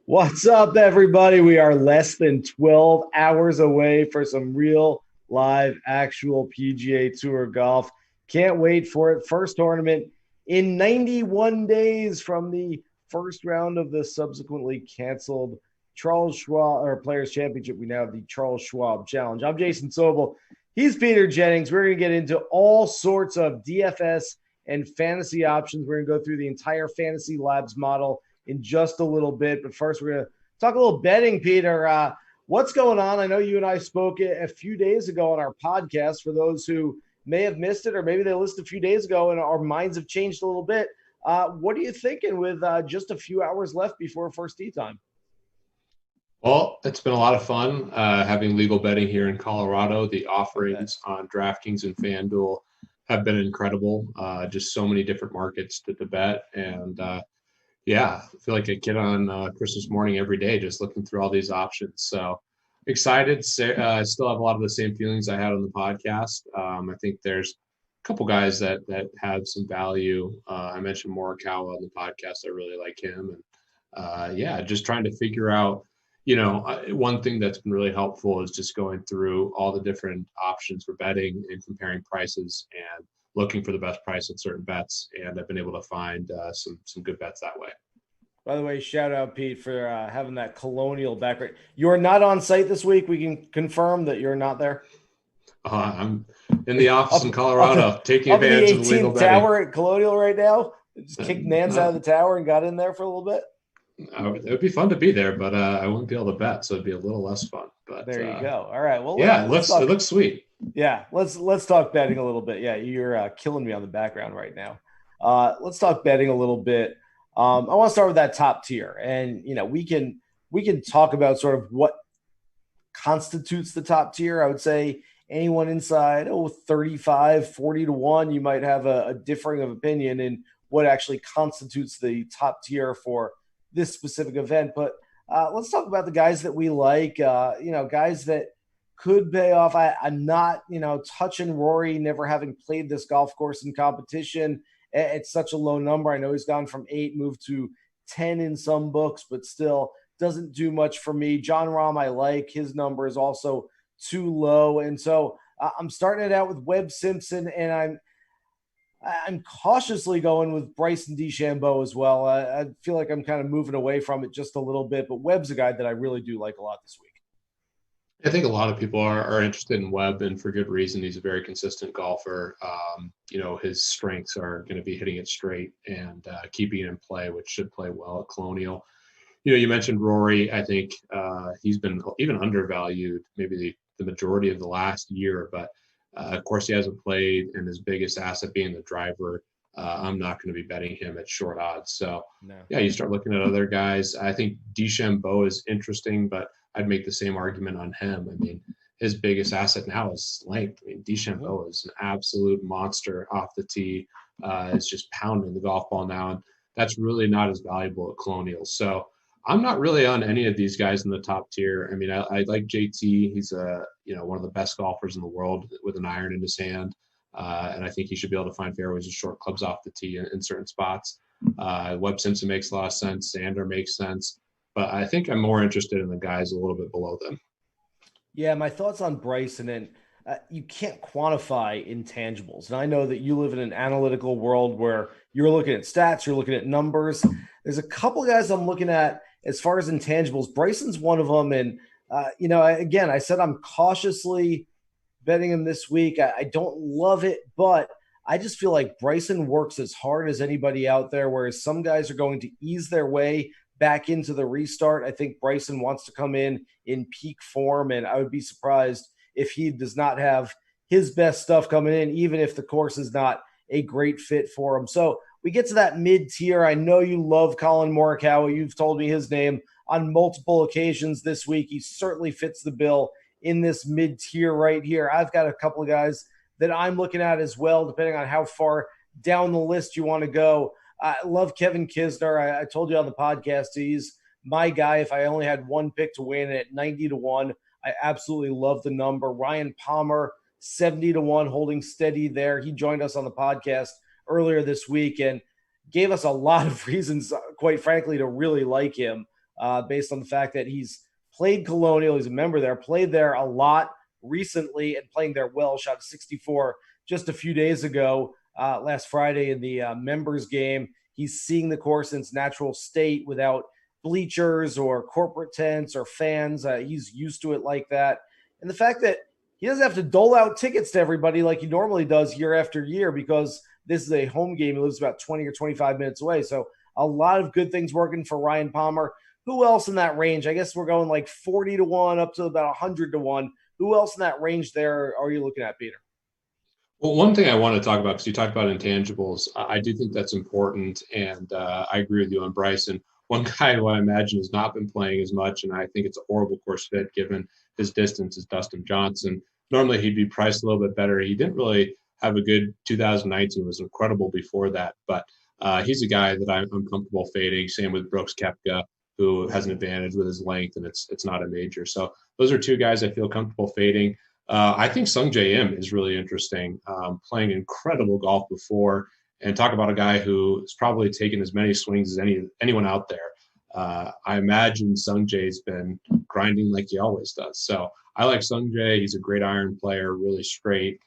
What's up, everybody? We are less than 12 hours away for some real live actual PGA Tour golf. Can't wait for it. First tournament in 91 days from the first round of the subsequently canceled Charles Schwab or Players Championship. We now have the Charles Schwab Challenge. I'm Jason Sobel. He's Peter Jennings. We're going to get into all sorts of DFS and fantasy options. We're going to go through the entire Fantasy Labs model in just a little bit. But first, we're going to talk a little betting, Peter. What's going on? I know you and I spoke a few days ago on our podcast. For those who may have missed it, or maybe they listened a few days ago and our minds have changed a little bit. What are you thinking with just a few hours left before first tee time? Well, it's been a lot of fun having legal betting here in Colorado. The offerings on DraftKings and FanDuel have been incredible. Just so many different markets to bet. And yeah, I feel like a kid on Christmas morning every day just looking through all these options. So excited. I still have a lot of the same feelings I had on the podcast. I think there's a couple guys that have some value. I mentioned Morikawa on the podcast. I really like him. And yeah, just trying to figure out one thing that's been really helpful is just going through all the different options for betting and comparing prices and looking for the best price on certain bets. And I've been able to find some good bets that way. By the way, shout out, Pete, for having that colonial background. You're not on site this week. We can confirm that you're not there. I'm in the office in Colorado, taking advantage of the legal betting. Tower at Colonial right now. Just kicked Nance out of the tower and got in there for a little bit. It would be fun to be there, but I wouldn't be able to bet, so it'd be a little less fun. But there you go. All right. Well, yeah, it looks sweet. Yeah, let's talk betting a little bit. Yeah, you're killing me on the background right now. Let's talk betting a little bit. I want to start with that top tier, and we can talk about sort of what constitutes the top tier. I would say anyone inside 35, 40 to 1, you might have a differing of opinion in what actually constitutes the top tier for this specific event. But let's talk about the guys that we like, guys that could pay off. I'm not, touching Rory, never having played this golf course in competition. It's such a low number. I know he's gone from 8, moved to 10 in some books, but still doesn't do much for me. John Rahm, I like. His number is also too low. And so I'm starting it out with Webb Simpson, and I'm cautiously going with Bryson DeChambeau as well. I feel like I'm kind of moving away from it just a little bit, but Webb's a guy that I really do like a lot this week. I think a lot of people are interested in Webb, and for good reason. He's a very consistent golfer. His strengths are going to be hitting it straight and keeping it in play, which should play well at Colonial. You mentioned Rory. I think he's been even undervalued maybe the majority of the last year, but of course, he hasn't played, and his biggest asset being the driver. I'm not going to be betting him at short odds. So, yeah, you start looking at other guys. I think DeChambeau is interesting, but I'd make the same argument on him. I mean, his biggest asset now is length. I mean, DeChambeau is an absolute monster off the tee. It's just pounding the golf ball now, and that's really not as valuable at Colonial. So, I'm not really on any of these guys in the top tier. I mean, I like JT. He's one of the best golfers in the world with an iron in his hand, and I think he should be able to find fairways and short clubs off the tee in certain spots. Webb Simpson makes a lot of sense. Sander makes sense, but I think I'm more interested in the guys a little bit below them. Yeah, my thoughts on Bryson, and you can't quantify intangibles. And I know that you live in an analytical world where you're looking at stats, you're looking at numbers. There's a couple guys I'm looking at as far as intangibles. Bryson's one of them. And, again, I said I'm cautiously betting him this week. I don't love it, but I just feel like Bryson works as hard as anybody out there, whereas some guys are going to ease their way back into the restart. I think Bryson wants to come in peak form, and I would be surprised if he does not have his best stuff coming in, even if the course is not a great fit for him. So we get to that mid-tier. I know you love Colin Morikawa. You've told me his name on multiple occasions this week. He certainly fits the bill in this mid-tier right here. I've got a couple of guys that I'm looking at as well, depending on how far down the list you want to go. I love Kevin Kisner. I told you on the podcast, he's my guy. If I only had one pick to win at 90 to 1, I absolutely love the number. Ryan Palmer, 70 to 1, holding steady there. He joined us on the podcast earlier this week and gave us a lot of reasons, quite frankly, to really like him. based on the fact that he's played Colonial. He's a member there, played there a lot recently and playing there well. Shot 64 just a few days ago, last Friday in the members game. He's seeing the course in its natural state without bleachers or corporate tents or fans. He's used to it like that. And the fact that he doesn't have to dole out tickets to everybody like he normally does year after year because this is a home game. He lives about 20 or 25 minutes away. So a lot of good things working for Ryan Palmer. Who else in that range? I guess we're going like 40 to 1 up to about 100 to 1. Who else in that range there are you looking at, Peter? Well, one thing I want to talk about, because you talked about intangibles, I do think that's important. And I agree with you on Bryson. One guy who I imagine has not been playing as much, and I think it's a horrible course fit given his distance, is Dustin Johnson. Normally he'd be priced a little bit better. He didn't really have a good 2019, was incredible before that. But he's a guy that I'm comfortable fading. Same with Brooks Koepka, who has an advantage with his length, and it's not a major. So those are two guys I feel comfortable fading. I think Sung J M is really interesting, playing incredible golf before, and talk about a guy who has probably taken as many swings as anyone out there. I imagine Sung Jae's been grinding like he always does. So I like Sung Jae. He's a great iron player, really straight.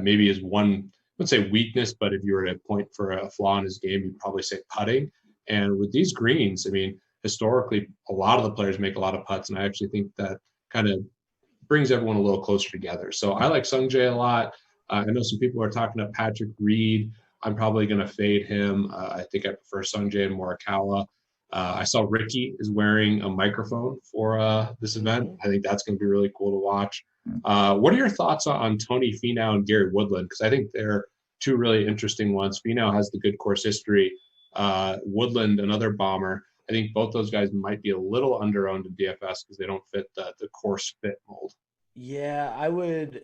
Maybe his one, I wouldn't say weakness, but if you were to point for a flaw in his game, you'd probably say putting. And with these greens, I mean, historically, a lot of the players make a lot of putts, and I actually think that kind of brings everyone a little closer together. So I like Sung Jae a lot. I know some people are talking about Patrick Reed. I'm probably going to fade him. I think I prefer Sung Jae and Morikawa. I saw Ricky is wearing a microphone for this event. I think that's going to be really cool to watch. What are your thoughts on Tony Finau and Gary Woodland? Because I think they're two really interesting ones. Finau has the good course history. Woodland, another bomber. I think both those guys might be a little under-owned in DFS because they don't fit the course fit mold. Yeah, I would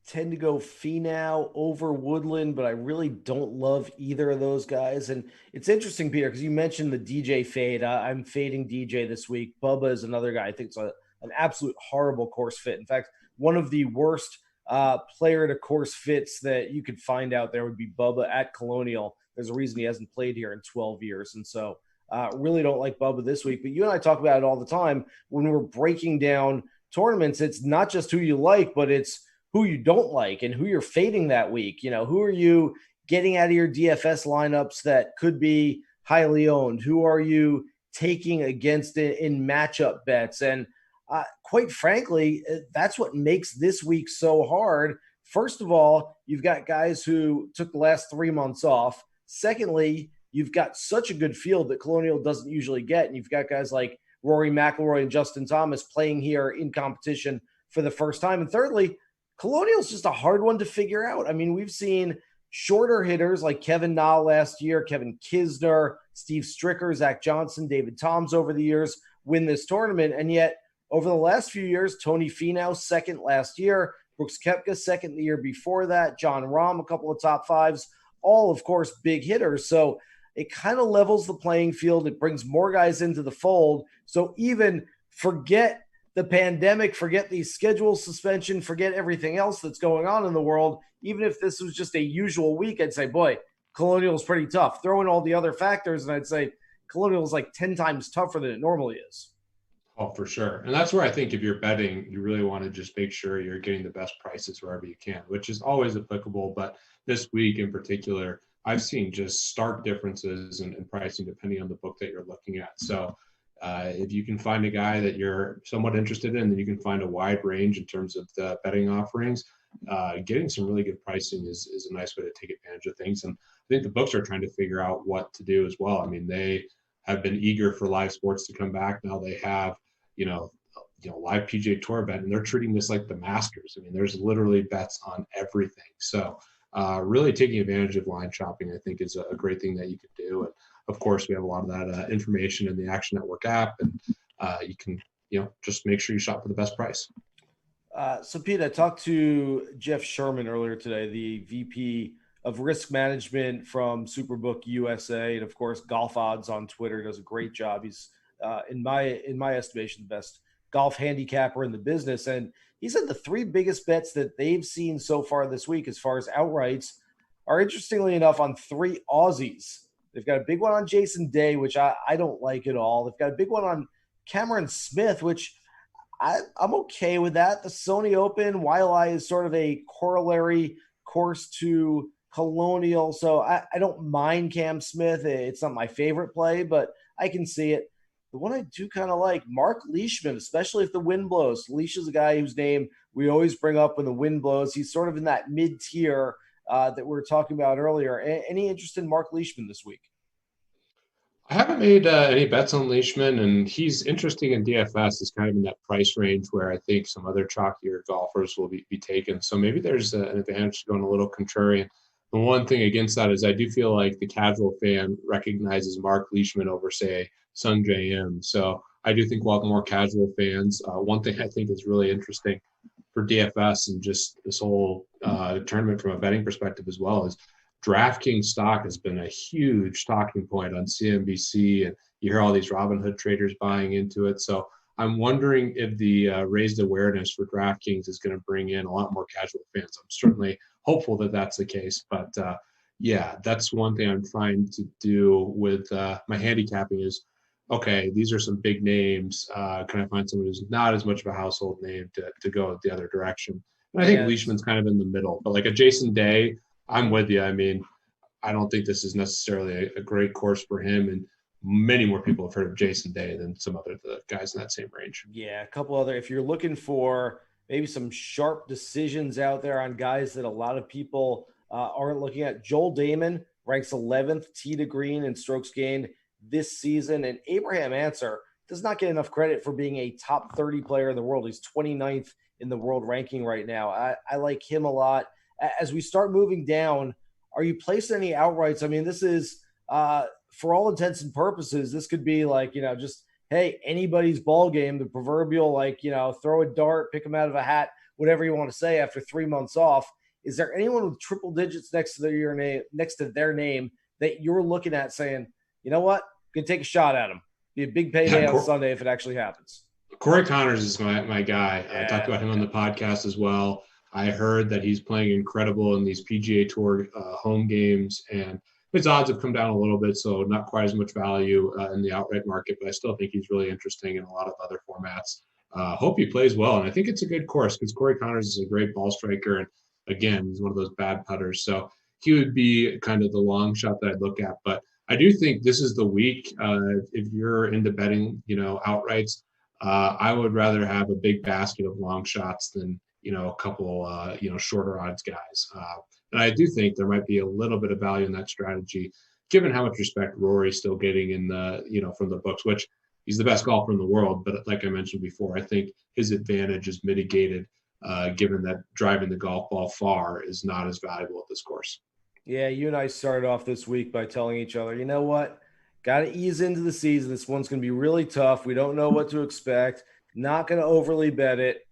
tend to go Finau over Woodland, but I really don't love either of those guys. And it's interesting, Peter, because you mentioned the DJ fade. I'm fading DJ this week. Bubba is another guy I think it's an absolute horrible course fit. In fact, one of the worst player to course fits that you could find out there would be Bubba at Colonial. There's a reason he hasn't played here in 12 years. And so really don't like Bubba this week. But you and I talk about it all the time when we're breaking down tournaments. It's not just who you like, but it's who you don't like and who you're fading that week. You know, who are you getting out of your DFS lineups that could be highly owned? Who are you taking against it in matchup bets? And quite frankly, that's what makes this week so hard. First of all, you've got guys who took the last 3 months off. Secondly, you've got such a good field that Colonial doesn't usually get. And you've got guys like Rory McIlroy and Justin Thomas playing here in competition for the first time. And thirdly, Colonial is just a hard one to figure out. I mean, we've seen shorter hitters like Kevin Na last year, Kevin Kisner, Steve Stricker, Zach Johnson, David Toms over the years win this tournament. And yet over the last few years, Tony Finau second last year, Brooks Koepka second the year before that, John Rahm, a couple of top fives, all, of course, big hitters. So it kind of levels the playing field. It brings more guys into the fold. So even forget the pandemic, forget the schedule suspension, forget everything else that's going on in the world. Even if this was just a usual week, I'd say, boy, Colonial is pretty tough. Throw in all the other factors, and I'd say Colonial is like 10 times tougher than it normally is. Oh, for sure. And that's where I think if you're betting, you really want to just make sure you're getting the best prices wherever you can, which is always applicable. But this week in particular, I've seen just stark differences in pricing depending on the book that you're looking at. So if you can find a guy that you're somewhat interested in, then you can find a wide range in terms of the betting offerings. Getting some really good pricing is a nice way to take advantage of things. And I think the books are trying to figure out what to do as well. I mean, they have been eager for live sports to come back. Now they have, live PGA Tour bet, and they're treating this like the Masters. I mean, there's literally bets on everything. So really taking advantage of line shopping, I think, is a great thing that you could do. And of course, we have a lot of that information in the Action Network app, and you can, just make sure you shop for the best price. So, Pete, I talked to Jeff Sherman earlier today, the VP of Risk Management from Superbook USA, and of course, Golf Odds on Twitter does a great job. He's in my estimation, the best golf handicapper in the business. And he said the three biggest bets that they've seen so far this week, as far as outrights, are interestingly enough on three Aussies. They've got a big one on Jason Day, which I don't like at all. They've got a big one on Cameron Smith, which I'm okay with that. The Sony Open, Waialae is sort of a corollary course to Colonial, so I don't mind Cam Smith. It's not my favorite play, but I can see it. The one I do kind of like, Mark Leishman, especially if the wind blows. Leash is a guy whose name we always bring up when the wind blows. He's sort of in that mid tier that we were talking about earlier. Any interest in Mark Leishman this week? I haven't made any bets on Leishman, and he's interesting in DFS. He's kind of in that price range where I think some other chalkier golfers will be taken. So maybe there's an advantage to going a little contrarian. The one thing against that is I do feel like the casual fan recognizes Mark Leishman over, say, Sung J M. So I do think we'll have more casual fans. One thing I think is really interesting for DFS and just this whole tournament from a betting perspective as well is DraftKings stock has been a huge talking point on CNBC, and you hear all these Robinhood traders buying into it. So I'm wondering if the raised awareness for DraftKings is going to bring in a lot more casual fans. I'm certainly hopeful that that's the case, but yeah, that's one thing I'm trying to do with my handicapping is, okay, these are some big names. Can I find someone who's not as much of a household name to go the other direction? And I think Yeah, Leishman's kind of in the middle, but like a Jason Day, I'm with you. I mean, I don't think this is necessarily a great course for him, and many more people have heard of Jason Day than some other the guys in that same range. yeah, a couple other. If you're looking for maybe some sharp decisions out there on guys that a lot of people aren't looking at, Joel Damon ranks 11th tee to green in strokes gained this season, and Abraham Answer does not get enough credit for being a top 30 player in the world. He's 29th in the world ranking right now. I like him a lot. As we start moving down, are you placing any outrights? I mean, this is for all intents and purposes, this could be like, just hey, anybody's ball game, the proverbial, like, throw a dart, pick them out of a hat, whatever you want to say after 3 months off. Is there anyone with triple digits next to their name that you're looking at saying, you know what, can take a shot at him? Be a big Yeah, payday on Sunday if it actually happens. Corey Connors is my guy. I talked Yeah. about him on the podcast as well. I heard that he's playing incredible in these PGA Tour home games, and his odds have come down a little bit, so not quite as much value in the outright market. But I still think he's really interesting in a lot of other formats. Hope he plays well, and I think it's a good course because Corey Connors is a great ball striker, and again, he's one of those bad putters. So he would be kind of the long shot that I'd look at. But I do think this is the week if you're into betting, outrights. I would rather have a big basket of long shots than a couple shorter odds guys. And I do think there might be a little bit of value in that strategy, given how much respect Rory's still getting in the from the books, which he's the best golfer in the world. But like I mentioned before, I think his advantage is mitigated, given that driving the golf ball far is not as valuable at this course. Yeah, you and I started off this week by telling each other, you know what? Got to ease into the season. This one's going to be really tough. We don't know what to expect. Not going to overly bet it.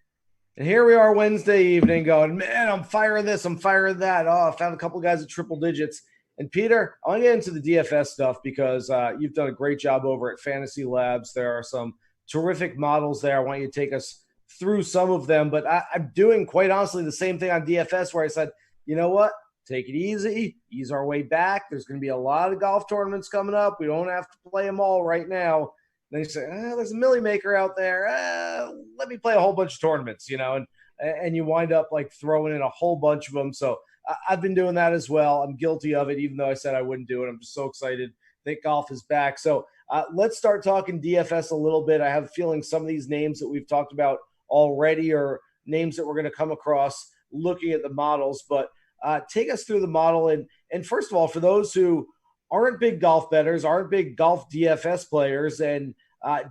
And here we are Wednesday evening going, man, I'm firing this, I'm firing that. Oh, I found a couple guys at triple digits. And Peter, I want to get into the DFS stuff because you've done a great job over at Fantasy Labs. There are some terrific models there. I want you to take us through some of them. But I'm doing, quite honestly, the same thing on DFS where I said, you know what? Take it easy, ease our way back. There's going to be a lot of golf tournaments coming up. We don't have to play them all right now. Then you say, there's a Millie Maker out there. Let me play a whole bunch of tournaments, and you wind up like throwing in a whole bunch of them. So I've been doing that as well. I'm guilty of it, even though I said I wouldn't do it. I'm just so excited that golf is back. So let's start talking DFS a little bit. I have a feeling some of these names that we've talked about already are names that we're going to come across looking at the models. But take us through the model. And first of all, for those who aren't big golf bettors, aren't big golf DFS players, and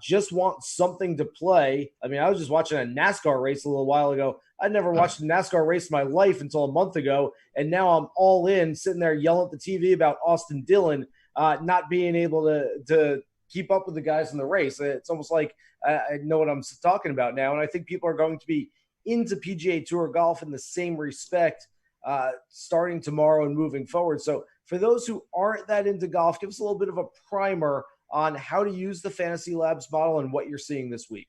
just want something to play. I mean, I was just watching a NASCAR race a little while ago. I'd never watched a NASCAR race in my life until a month ago, and now I'm all in, sitting there yelling at the TV about Austin Dillon not being able to keep up with the guys in the race. It's almost like I know what I'm talking about now, and I think people are going to be into PGA Tour golf in the same respect starting tomorrow and moving forward. So for those who aren't that into golf, give us a little bit of a primer on how to use the Fantasy Labs model and what you're seeing this week.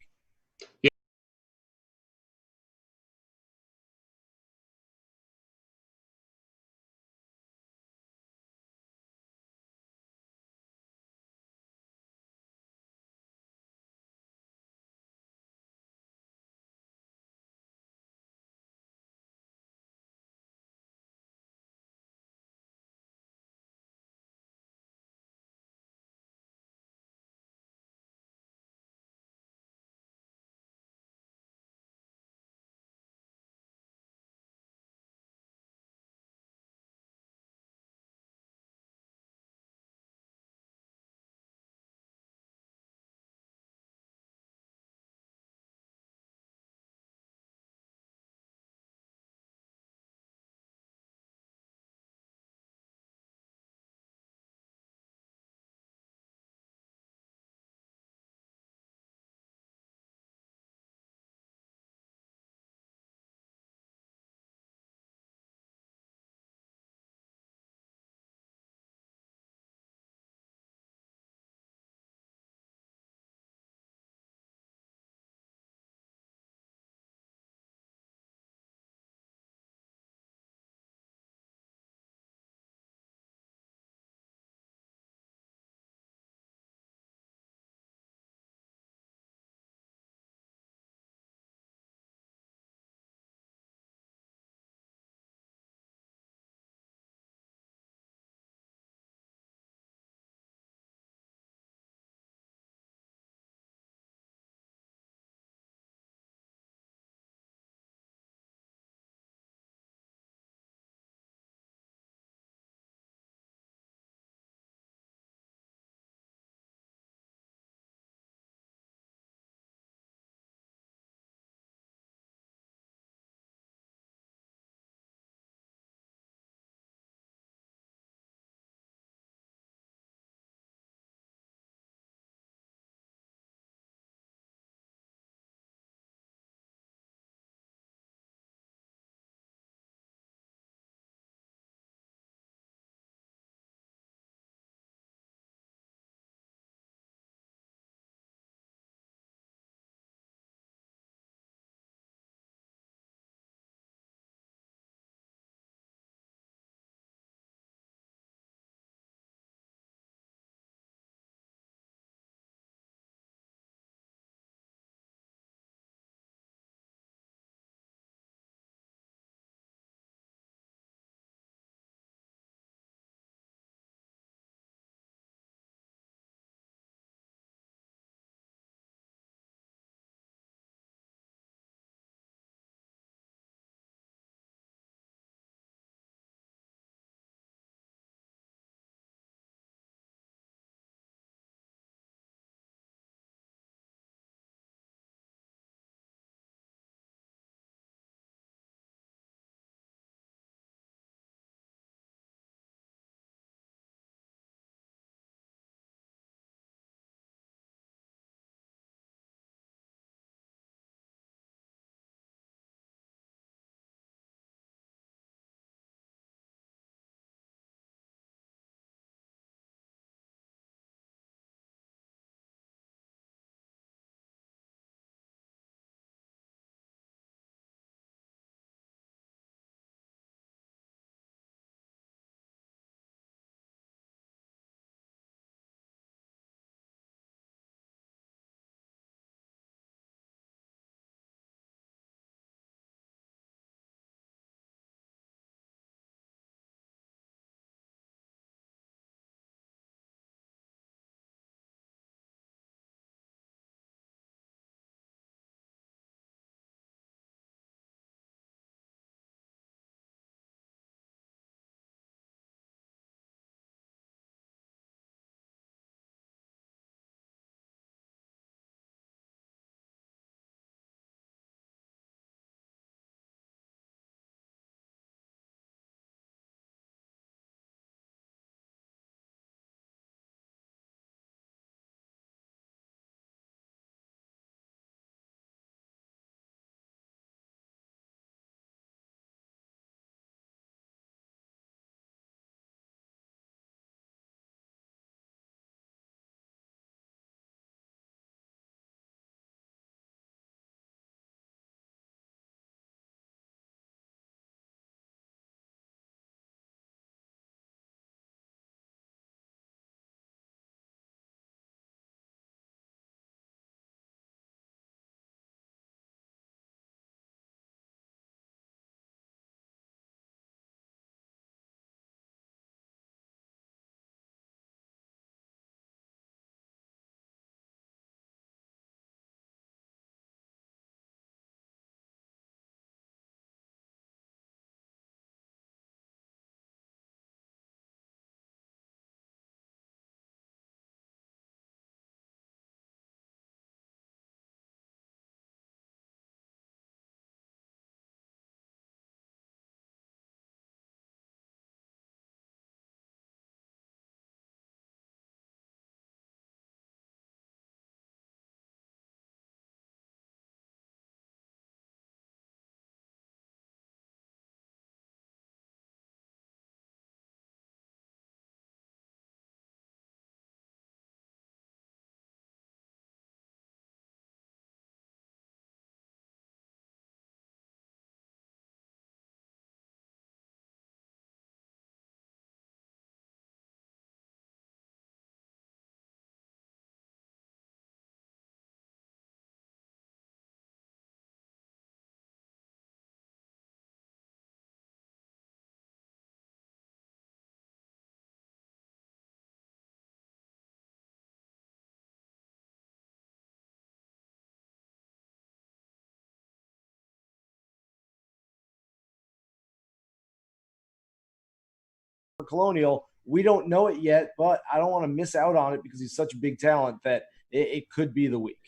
Colonial. We don't know it yet, but I don't want to miss out on it because he's such a big talent that it could be the week.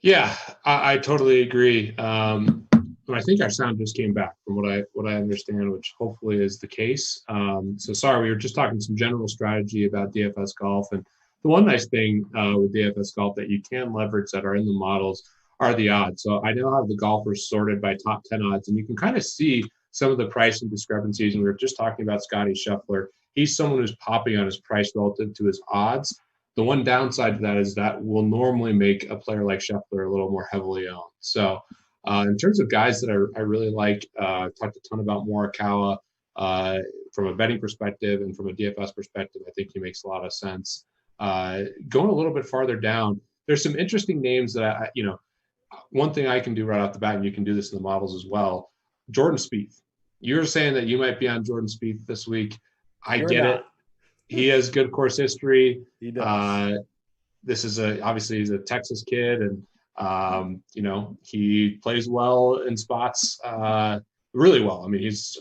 Yeah, I totally agree. But I think our sound just came back from what I understand, which hopefully is the case. So sorry, we were just talking some general strategy about DFS golf, and the one nice thing with DFS golf that you can leverage that are in the models are the odds. So I now have the golfers sorted by top 10 odds, and you can kind of see some of the pricing discrepancies. And we were just talking about Scotty Scheffler. He's someone who's popping on his price relative to his odds. The one downside to that is that will normally make a player like Scheffler a little more heavily owned. So in terms of guys that I really like, talked a ton about Morikawa from a betting perspective and from a DFS perspective. I think he makes a lot of sense. Going a little bit farther down, there's some interesting names that one thing I can do right off the bat, and you can do this in the models as well. Jordan Spieth. You're saying that you might be on Jordan Spieth this week. I get it. He has good course history. He does. This is obviously he's a Texas kid, and he plays well in spots, really well. I mean, he's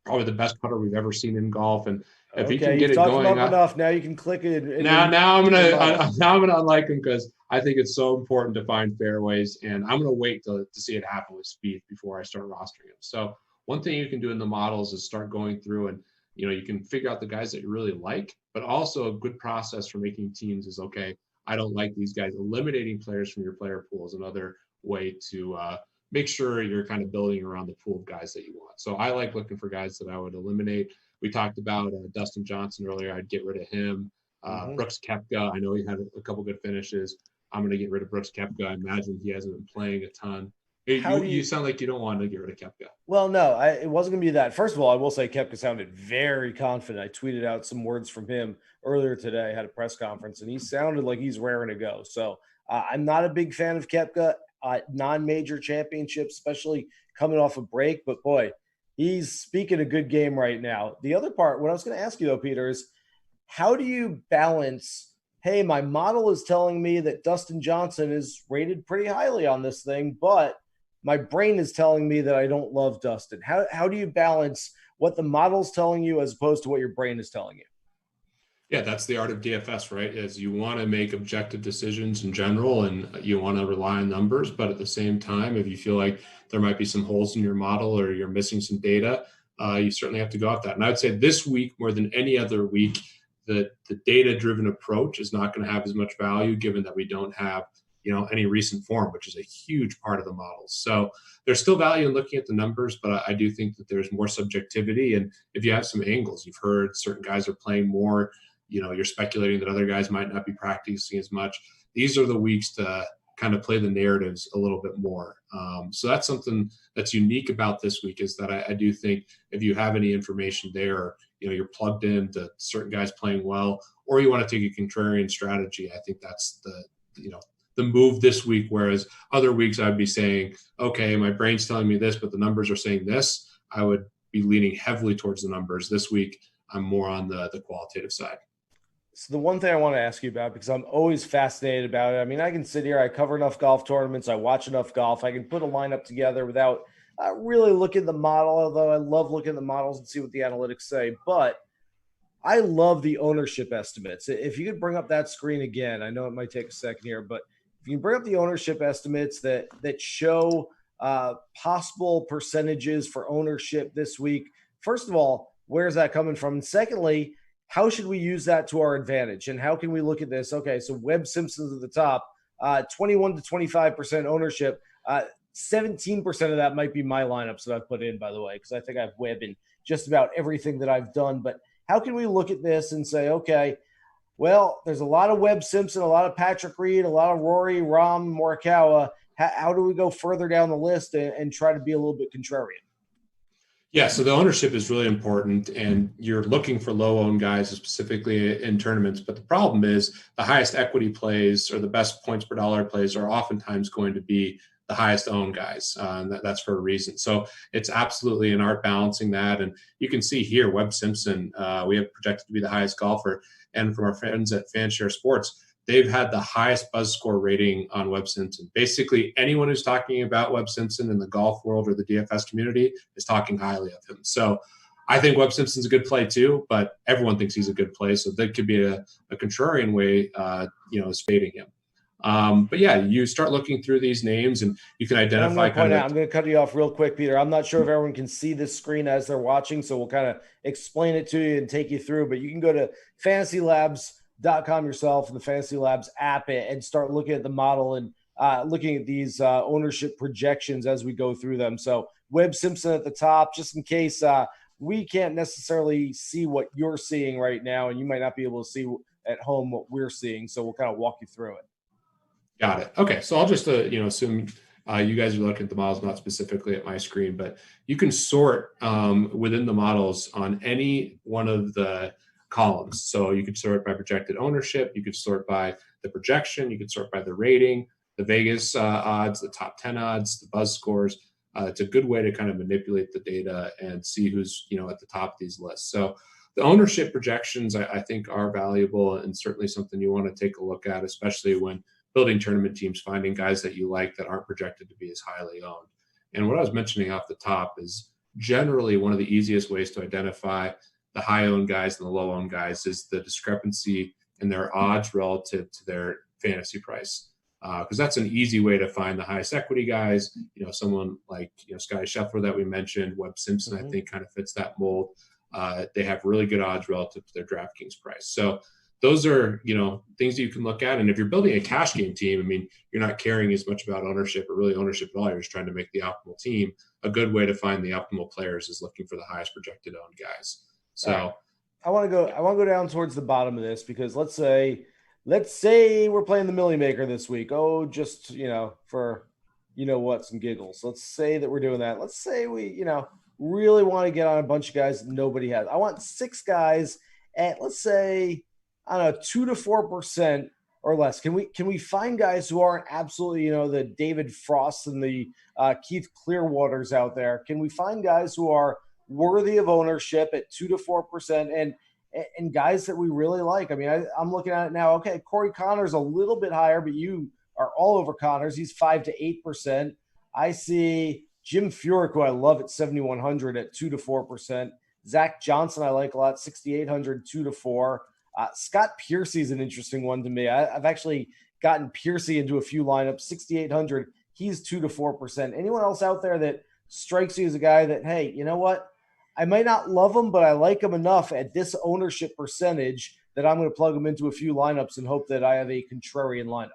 probably the best putter we've ever seen in golf, and if he can get it going, enough. Now you can click it. Now I'm gonna unlike him because I think it's so important to find fairways, and I'm gonna wait to see it happen with Spieth before I start rostering him. So one thing you can do in the models is start going through and you can figure out the guys that you really like, but also a good process for making teams is, okay, I don't like these guys. Eliminating players from your player pool is another way to make sure you're kind of building around the pool of guys that you want. So I like looking for guys that I would eliminate. We talked about Dustin Johnson earlier. I'd get rid of him. Brooks Koepka, I know he had a couple good finishes. I'm going to get rid of Brooks Koepka. I imagine he hasn't been playing a ton. You sound like you don't want to get rid of Koepka. Well, no, it wasn't going to be that. First of all, I will say Koepka sounded very confident. I tweeted out some words from him earlier today. I had a press conference, and he sounded like he's raring to go. So I'm not a big fan of Koepka, non-major championships, especially coming off a break. But, boy, he's speaking a good game right now. The other part, what I was going to ask you, though, Peter, is how do you balance, hey, my model is telling me that Dustin Johnson is rated pretty highly on this thing, but my brain is telling me that I don't love Dustin. How do you balance what the model's telling you as opposed to what your brain is telling you? Yeah, that's the art of DFS, right? Is you want to make objective decisions in general and you want to rely on numbers, but at the same time, if you feel like there might be some holes in your model or you're missing some data, you certainly have to go off that. And I would say this week, more than any other week, the data-driven approach is not going to have as much value given that we don't have any recent form, which is a huge part of the models. So there's still value in looking at the numbers, but I do think that there's more subjectivity. And if you have some angles, you've heard certain guys are playing more, you're speculating that other guys might not be practicing as much. These are the weeks to kind of play the narratives a little bit more. So that's something that's unique about this week is that I do think if you have any information there, you're plugged into certain guys playing well, or you want to take a contrarian strategy. I think that's the move this week, whereas other weeks I'd be saying, okay, my brain's telling me this, but the numbers are saying this. I would be leaning heavily towards the numbers. This week, I'm more on the qualitative side. So the one thing I want to ask you about, because I'm always fascinated about it. I mean, I can sit here, I cover enough golf tournaments, I watch enough golf, I can put a lineup together without really looking at the model, although I love looking at the models and see what the analytics say. But I love the ownership estimates. If you could bring up that screen again, I know it might take a second here, but if you can bring up the ownership estimates that show possible percentages for ownership this week, first of all, where's that coming from? And secondly, how should we use that to our advantage? And how can we look at this? Okay, so Webb Simpson's at the top, 21 to 25% ownership. 17% of that might be my lineups that I've put in, by the way, because I think I've Webb in just about everything that I've done. But how can we look at this and say, okay, well, there's a lot of Webb Simpson, a lot of Patrick Reed, a lot of Rory, Rahm, Morikawa. How do we go further down the list and try to be a little bit contrarian? Yeah, so the ownership is really important, and you're looking for low-owned guys specifically in tournaments. But the problem is the highest equity plays or the best points per dollar plays are oftentimes going to be the highest owned guys. That's for a reason. So it's absolutely an art balancing that. And you can see here, Webb Simpson, we have projected to be the highest golfer. And from our friends at Fanshare Sports, they've had the highest buzz score rating on Webb Simpson. Basically, anyone who's talking about Webb Simpson in the golf world or the DFS community is talking highly of him. So I think Webb Simpson's a good play too, but everyone thinks he's a good play. So that could be a contrarian way, is fading him. But yeah, you start looking through these names and you can identify I'm going to cut you off real quick, Peter. I'm not sure if everyone can see this screen as they're watching, so we'll kind of explain it to you and take you through. But you can go to fantasylabs.com yourself and the Fantasy Labs app and start looking at the model and looking at these ownership projections as we go through them. So Webb Simpson at the top, just in case we can't necessarily see what you're seeing right now, and you might not be able to see at home what we're seeing. So we'll kind of walk you through it. Got it. Okay. So I'll just, assume you guys are looking at the models, not specifically at my screen, but you can sort within the models on any one of the columns. So you could sort by projected ownership. You could sort by the projection. You could sort by the rating, the Vegas odds, the top 10 odds, the buzz scores. It's a good way to kind of manipulate the data and see who's, at the top of these lists. So the ownership projections, I think, are valuable and certainly something you want to take a look at, especially when building tournament teams, finding guys that you like that aren't projected to be as highly owned. And what I was mentioning off the top is generally one of the easiest ways to identify the high owned guys and the low owned guys is the discrepancy in their odds relative to their fantasy price. Because that's an easy way to find the highest equity guys. Someone like Scotty Scheffler that we mentioned, Webb Simpson, I think kind of fits that mold. They have really good odds relative to their DraftKings price. So those are, things that you can look at. And if you're building a cash game team, you're not caring as much about ownership or really ownership at all. You're just trying to make the optimal team. A good way to find the optimal players is looking for the highest projected owned guys. So right. I want to go down towards the bottom of this because let's say we're playing the Millie Maker this week. Oh, just, for, some giggles. Let's say that we're doing that. Let's say we, really want to get on a bunch of guys that nobody has. I want 6 guys at, let's say, I don't know, 2 to 4% or less. Can we find guys who aren't absolutely, the David Frosts and the Keith Clearwaters out there? Can we find guys who are worthy of ownership at 2 to 4% and guys that we really like? I'm looking at it now. Okay, Corey Connors a little bit higher, but you are all over Connors. He's 5 to 8%. I see Jim Furyk, who I love at 7,100 at 2 to 4%. Zach Johnson, I like a lot, 6,800, 2 to 4. Scott Piercy is an interesting one to me. I've actually gotten Piercy into a few lineups, 6,800. He's 2 to 4%. Anyone else out there that strikes you as a guy that, hey, you know what? I might not love him, but I like him enough at this ownership percentage that I'm going to plug him into a few lineups and hope that I have a contrarian lineup.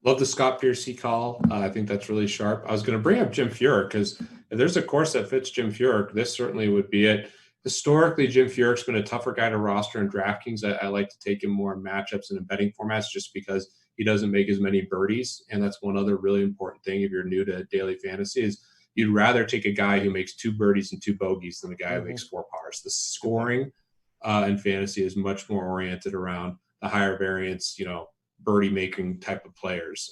Love the Scott Piercy call. I think that's really sharp. I was going to bring up Jim Furyk because if there's a course that fits Jim Furyk, this certainly would be it. Historically, Jim Furyk's been a tougher guy to roster in DraftKings. I like to take him more in matchups and in betting formats just because he doesn't make as many birdies. And that's one other really important thing if you're new to daily fantasy is you'd rather take a guy who makes 2 birdies and 2 bogeys than a guy who makes 4 pars. The scoring in fantasy is much more oriented around the higher variance, birdie making type of players,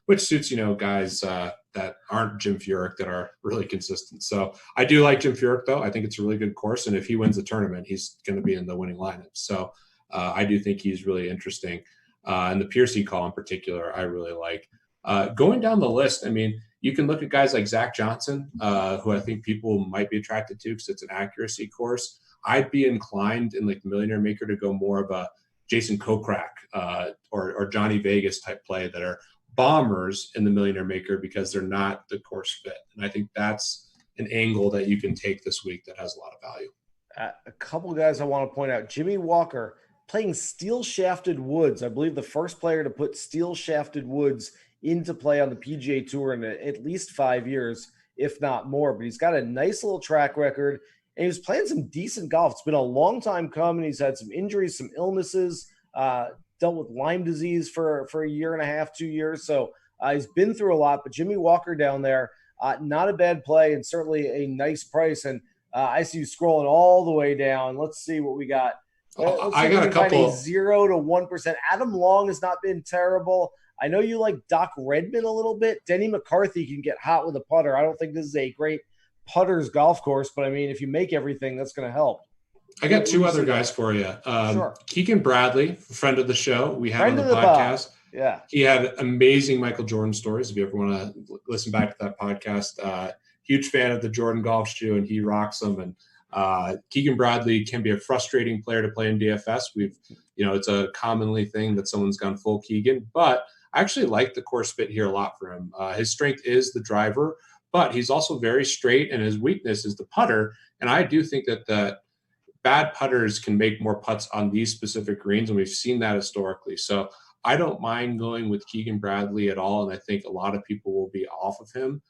which suits, guys that aren't Jim Furyk that are really consistent. So I do like Jim Furyk though. I think it's a really good course. And if he wins the tournament, he's going to be in the winning lineup. So I do think he's really interesting. And the Piercy call in particular, I really like. Going down the list, you can look at guys like Zach Johnson, who I think people might be attracted to because it's an accuracy course. I'd be inclined in like the Millionaire Maker to go more of a Jason Kokrak or Johnny Vegas type play that are bombers in the Millionaire Maker because they're not the course fit. And I think that's an angle that you can take this week that has a lot of value. A couple of guys I want to point out. Jimmy Walker playing steel shafted woods. I believe the first player to put steel shafted woods into play on the PGA Tour in at least 5 years, if not more. But he's got a nice little track record, and he was playing some decent golf. It's been a long time coming. He's had some injuries, some illnesses, dealt with Lyme disease for a year and a half, 2 years. So he's been through a lot. But Jimmy Walker down there, not a bad play and certainly a nice price. And I see you scrolling all the way down. Let's see what we got. I got a couple. 0 to 1%. Adam Long has not been terrible. I know you like Doc Redman a little bit. Denny McCarthy can get hot with a putter. I don't think this is a great putter's golf course, but if you make everything, that's going to help. I got 2 other guys for you. Sure. Keegan Bradley, friend of the show. We had on the podcast. Yeah. He had amazing Michael Jordan stories. If you ever want to listen back to that podcast, huge fan of the Jordan golf shoe, and he rocks them. And Keegan Bradley can be a frustrating player to play in DFS. It's a commonly thing that someone's gone full Keegan, but I actually like the course fit here a lot for him. His strength is the driver, but he's also very straight, and his weakness is the putter. And I do think that bad putters can make more putts on these specific greens, and we've seen that historically. So I don't mind going with Keegan Bradley at all, and I think a lot of people will be off of him.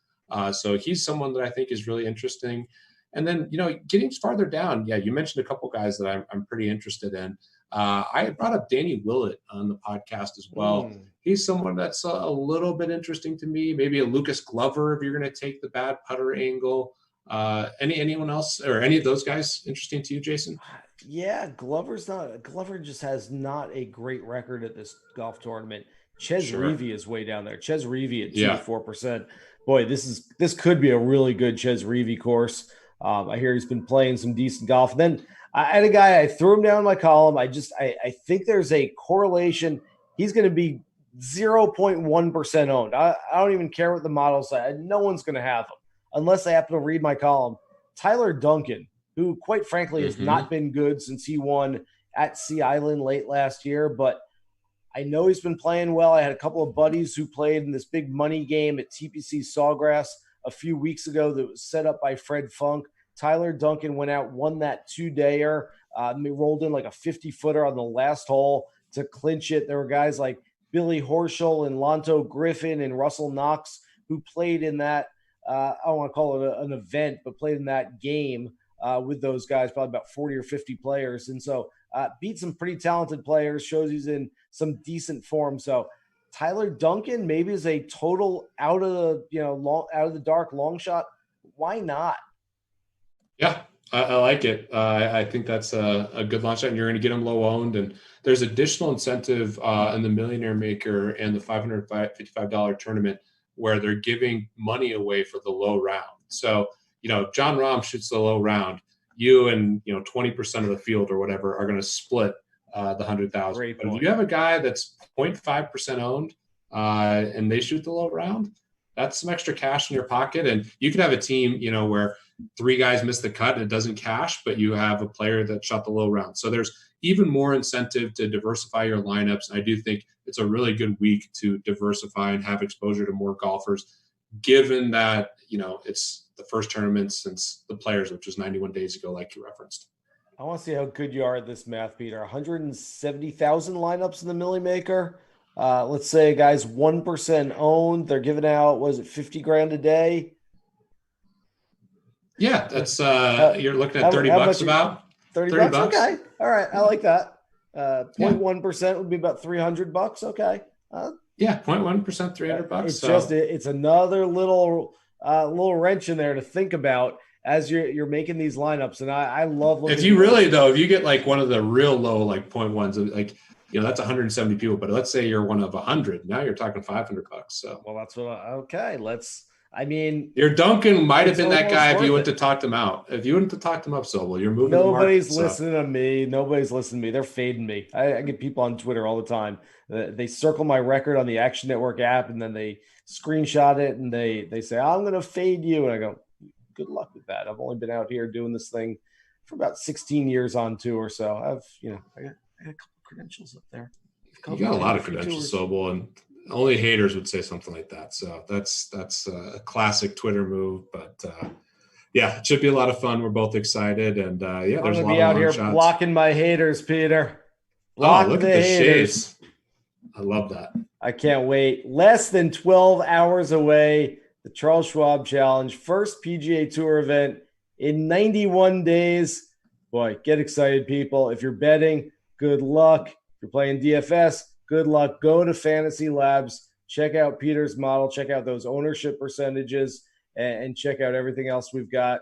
So he's someone that I think is really interesting. And then, getting farther down, yeah, you mentioned a couple guys that I'm pretty interested in. I brought up Danny Willett on the podcast as well. He's someone that's a little bit interesting to me. Maybe a Lucas Glover if you're going to take the bad putter angle. Anyone else or any of those guys interesting to you, Jason? Yeah, Glover just has not a great record at this golf tournament. Ches Reavie is way down there. Ches Reavie at 2 to 4%. Boy, this could be a really good Ches Reavie course. I hear he's been playing some decent golf. And then I had a guy, I threw him down my column. I think there's a correlation. He's going to be 0.1% owned. I don't even care what the model says. No one's going to have him unless I happen to read my column. Tyler Duncan, who quite frankly has not been good since he won at Sea Island late last year, but I know he's been playing well. I had a couple of buddies who played in this big money game at TPC Sawgrass a few weeks ago that was set up by Fred Funk. Tyler Duncan went out, won that 2-dayer. They rolled in like a 50-footer on the last hole to clinch it. There were guys like Billy Horschel and Lonto Griffin and Russell Knox who played in that, I don't want to call it an event, but played in that game with those guys, probably about 40 or 50 players. And so beat some pretty talented players, shows he's in some decent form. So Tyler Duncan maybe is a total out of the dark long shot. Why not? Yeah, I like it. I think that's a good launch shot, and you're going to get them low owned. And there's additional incentive in the Millionaire Maker and the $555 tournament where they're giving money away for the low round. So, John Rahm shoots the low round. You and 20% of the field or whatever are going to split the 100,000. But if you have a guy that's 0.5% owned and they shoot the low round, that's some extra cash in your pocket. And you could have a team, where 3 guys miss the cut and it doesn't cash, but you have a player that shot the low round. So there's even more incentive to diversify your lineups. And I do think it's a really good week to diversify and have exposure to more golfers, given that, it's the first tournament since the Players, which was 91 days ago, like you referenced. I want to see how good you are at this math, Peter. 170,000 lineups in the Millie Maker. Let's say a guy's 1% owned. They're giving out, was it 50 grand a day? Yeah, that's you're looking at 30 bucks about. 30 bucks? Okay. All right. I like that. 0.1% would be about $300. Okay. Yeah, 0.1%, $300. It's it's another little wrench in there to think about as you're making these lineups. And I love looking. If you get like one of the real low, like 0.1s, like, that's 170 people, but let's say you're one of 100. Now you're talking $500. So, well, that's what, your Duncan might have been that guy if you went to talk them out. If you went to talk them up, Sobel, you're moving. Nobody's listening to me. Nobody's listening to me. They're fading me. I get people on Twitter all the time. They circle my record on the Action Network app, and then they screenshot it, and they say, "I'm going to fade you." And I go, "Good luck with that. I've only been out here doing this thing for about 16 years on tour, so I got a couple credentials up there." You got a lot of credentials, Sobel, and only haters would say something like that. So that's a classic Twitter move. But yeah, it should be a lot of fun. We're both excited, and there's a lot of out here shots. Blocking my haters, Peter. Look at the shades. I love that. I can't wait. Less than 12 hours away. The Charles Schwab Challenge, first PGA Tour event in 91 days. Boy, get excited, people. If you're betting, good luck. If you're playing DFS, good luck. Go to Fantasy Labs. Check out Peter's model. Check out those ownership percentages and check out everything else we've got.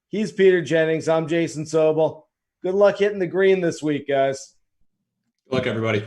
He's Peter Jennings. I'm Jason Sobel. Good luck hitting the green this week, guys. Good luck, everybody.